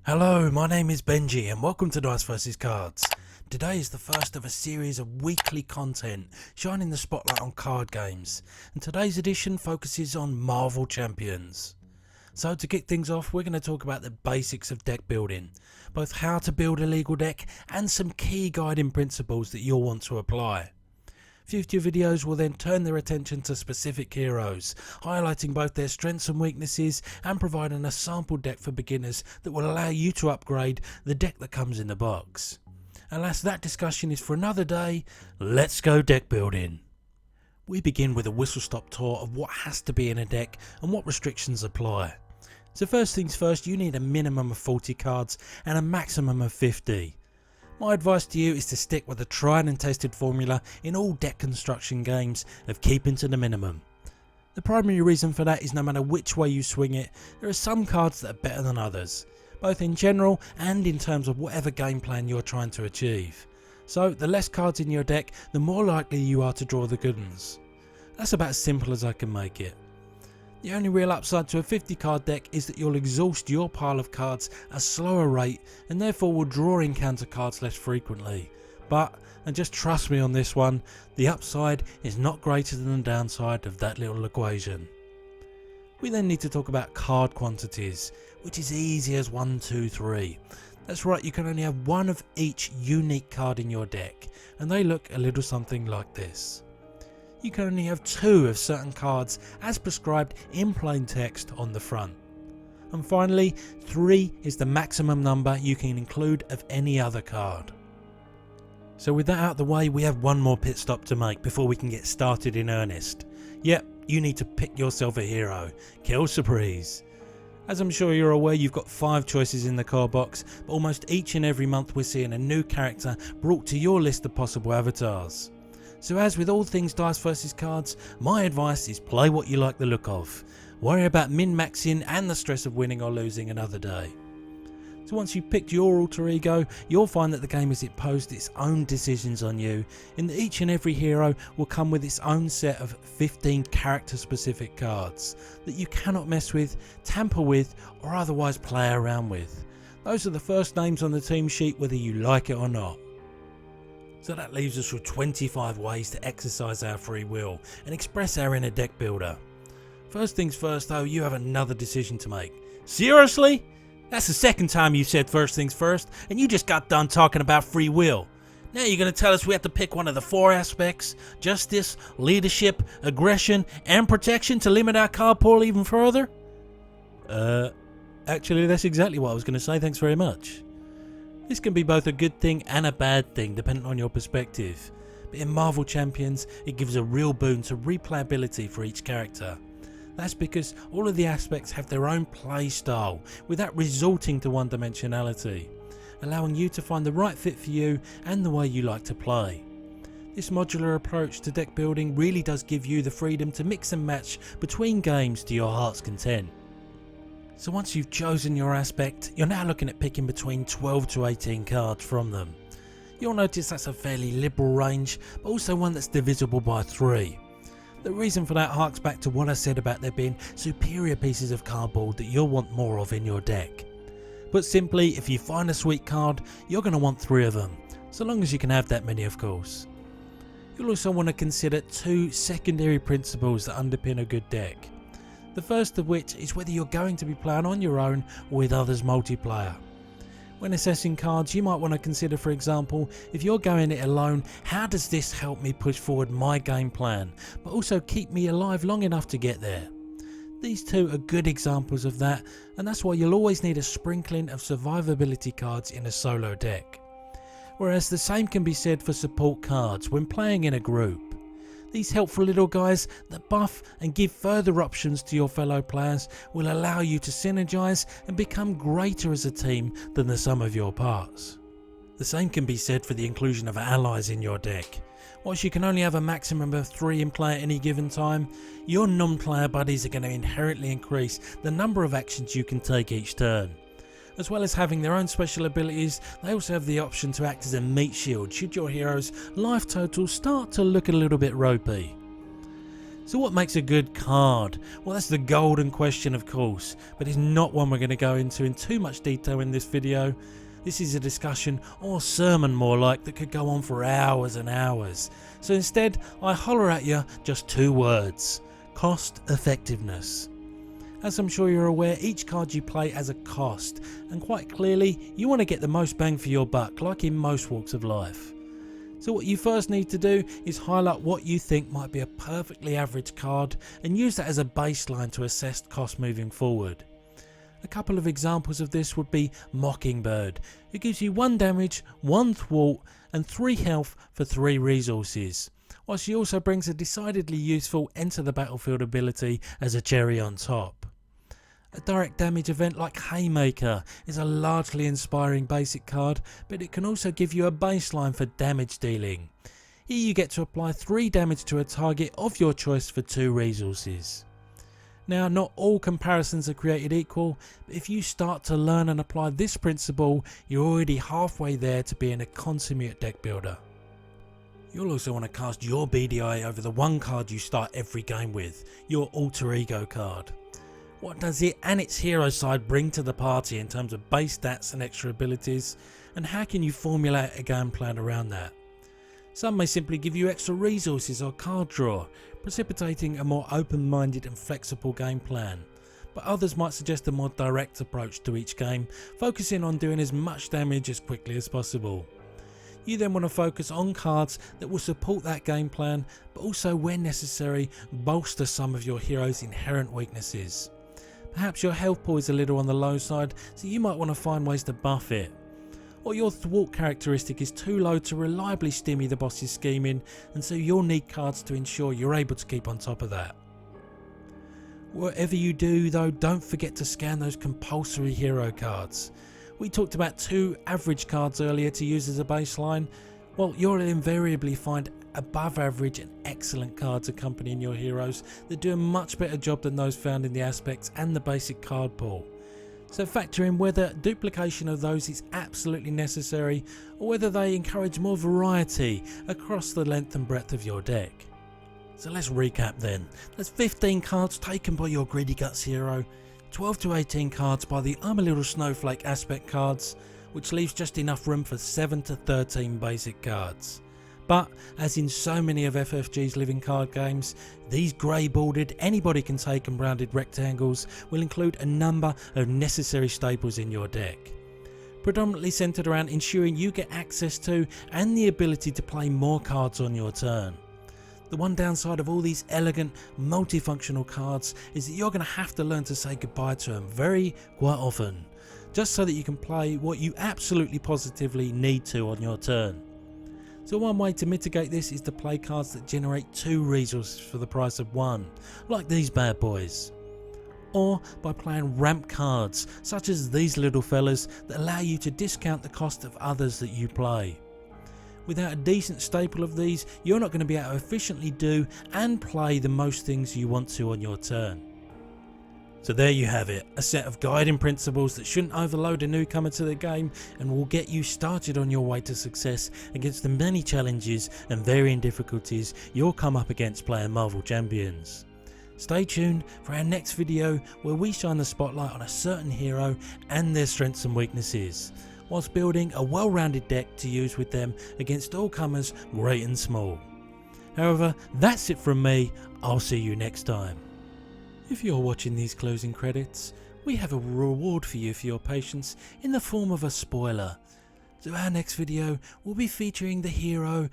Hello, my name is Benji and welcome to Dice vs Cards. Today is the first of a series of weekly content shining the spotlight on card games, and today's edition focuses on Marvel Champions. So to kick things off, we're going to talk about the basics of deck building, both how to build a legal deck and some key guiding principles that you'll want to apply. Future videos will then turn their attention to specific heroes, highlighting both their strengths and weaknesses and providing a sample deck for beginners that will allow you to upgrade the deck that comes in the box. Alas, that discussion is for another day. Let's go deck building. We begin with a whistle-stop tour of what has to be in a deck and what restrictions apply. So first things first, you need a minimum of 40 cards and a maximum of 50. My advice to you is to stick with the tried and tested formula in all deck construction games of keeping to the minimum. The primary reason for that is no matter which way you swing it, there are some cards that are better than others, both in general and in terms of whatever game plan you're trying to achieve. So the less cards in your deck, the more likely you are to draw the good ones. That's about as simple as I can make it. The only real upside to a 50 card deck is that you'll exhaust your pile of cards at a slower rate and therefore will draw encounter cards less frequently. But, and just trust me on this one, the upside is not greater than the downside of that little equation. We then need to talk about card quantities, which is easy as 1, 2, 3. That's right, you can only have one of each unique card in your deck, and they look a little something like this. You can only have 2 of certain cards as prescribed in plain text on the front. And finally, 3 is the maximum number you can include of any other card. So with that out of the way, we have one more pit stop to make before we can get started in earnest. Yep, you need to pick yourself a hero. Kill surprise. As I'm sure you're aware, you've got 5 choices in the card box, but almost each and every month we're seeing a new character brought to your list of possible avatars. So as with all things Dice vs Cards, my advice is play what you like the look of. Worry about min-maxing and the stress of winning or losing another day. So once you've picked your alter ego, you'll find that the game has imposed its own decisions on you, in that each and every hero will come with its own set of 15 character specific cards that you cannot mess with, tamper with or otherwise play around with. Those are the first names on the team sheet whether you like it or not. So that leaves us with 25 ways to exercise our free will and express our inner deck builder. First things first though, you have another decision to make. Seriously? That's the second time you said first things first and you just got done talking about free will. Now you're going to tell us we have to pick one of the 4 aspects: justice, leadership, aggression and protection to limit our card pool even further? Actually that's exactly what I was going to say, thanks very much. This can be both a good thing and a bad thing depending on your perspective, but in Marvel Champions it gives a real boon to replayability for each character. That's because all of the aspects have their own play style without resorting to one-dimensionality, allowing you to find the right fit for you and the way you like to play. This modular approach to deck building really does give you the freedom to mix and match between games to your heart's content. So once you've chosen your aspect, you're now looking at picking between 12 to 18 cards from them. You'll notice that's a fairly liberal range, but also one that's divisible by 3. The reason for that harks back to what I said about there being superior pieces of cardboard that you'll want more of in your deck. Put simply, if you find a sweet card, you're going to want 3 of them, so long as you can have that many of course. You'll also want to consider 2 secondary principles that underpin a good deck. The first of which is whether you're going to be playing on your own or with others multiplayer. When assessing cards, you might want to consider, for example, if you're going it alone, how does this help me push forward my game plan, but also keep me alive long enough to get there? These 2 are good examples of that, and that's why you'll always need a sprinkling of survivability cards in a solo deck. Whereas the same can be said for support cards when playing in a group. These helpful little guys that buff and give further options to your fellow players will allow you to synergize and become greater as a team than the sum of your parts. The same can be said for the inclusion of allies in your deck. Whilst you can only have a maximum of 3 in play at any given time, your non-player buddies are going to inherently increase the number of actions you can take each turn. As well as having their own special abilities, they also have the option to act as a meat shield should your hero's life total start to look a little bit ropey. So what makes a good card? Well, that's the golden question, of course, but it's not one we're going to go into in too much detail in this video. This is a discussion, or sermon more like, that could go on for hours and hours. So instead, I holler at you just two words: cost effectiveness. As I'm sure you're aware, each card you play has a cost, and quite clearly, you want to get the most bang for your buck, like in most walks of life. So what you first need to do is highlight what you think might be a perfectly average card and use that as a baseline to assess cost moving forward. A couple of examples of this would be Mockingbird. It gives you 1 damage, 1 thwart and 3 health for 3 resources, whilst she also brings a decidedly useful enter the battlefield ability as a cherry on top. A direct damage event like Haymaker is a largely inspiring basic card, but it can also give you a baseline for damage dealing. Here you get to apply 3 damage to a target of your choice for 2 resources. Now, not all comparisons are created equal, but if you start to learn and apply this principle, you're already halfway there to being a consummate deck builder. You'll also want to cast your BDI over the one card you start every game with, your alter ego card. What does it and its hero side bring to the party in terms of base stats and extra abilities, and how can you formulate a game plan around that? Some may simply give you extra resources or card draw, precipitating a more open-minded and flexible game plan, but others might suggest a more direct approach to each game, focusing on doing as much damage as quickly as possible. You then want to focus on cards that will support that game plan, but also when necessary bolster some of your hero's inherent weaknesses. Perhaps your health pool is a little on the low side, so you might want to find ways to buff it. Or your thwart characteristic is too low to reliably stimmy the boss's scheming, and so you'll need cards to ensure you're able to keep on top of that. Whatever you do though, don't forget to scan those compulsory hero cards. We talked about 2 average cards earlier to use as a baseline. Well, you'll invariably find above average and excellent cards accompanying your heroes that do a much better job than those found in the aspects and the basic card pool. So factor in whether duplication of those is absolutely necessary, or whether they encourage more variety across the length and breadth of your deck. So let's recap then. There's 15 cards taken by your Greedy Guts hero, 12 to 18 cards by the I'm a Little Snowflake aspect cards, which leaves just enough room for 7 to 13 basic cards. But, as in so many of FFG's living card games, these grey bordered, anybody can take and rounded rectangles will include a number of necessary staples in your deck. Predominantly centred around ensuring you get access to and the ability to play more cards on your turn. The one downside of all these elegant, multifunctional cards is that you're going to have to learn to say goodbye to them quite often, just so that you can play what you absolutely positively need to on your turn. So one way to mitigate this is to play cards that generate 2 resources for the price of 1, like these bad boys. Or by playing ramp cards, such as these little fellas that allow you to discount the cost of others that you play. Without a decent staple of these, you're not going to be able to efficiently do and play the most things you want to on your turn. So there you have it, a set of guiding principles that shouldn't overload a newcomer to the game and will get you started on your way to success against the many challenges and varying difficulties you'll come up against playing Marvel Champions. Stay tuned for our next video where we shine the spotlight on a certain hero and their strengths and weaknesses, whilst building a well-rounded deck to use with them against all comers great and small. However, that's it from me. I'll see you next time. If you're watching these closing credits, we have a reward for you for your patience in the form of a spoiler. So our next video will be featuring the hero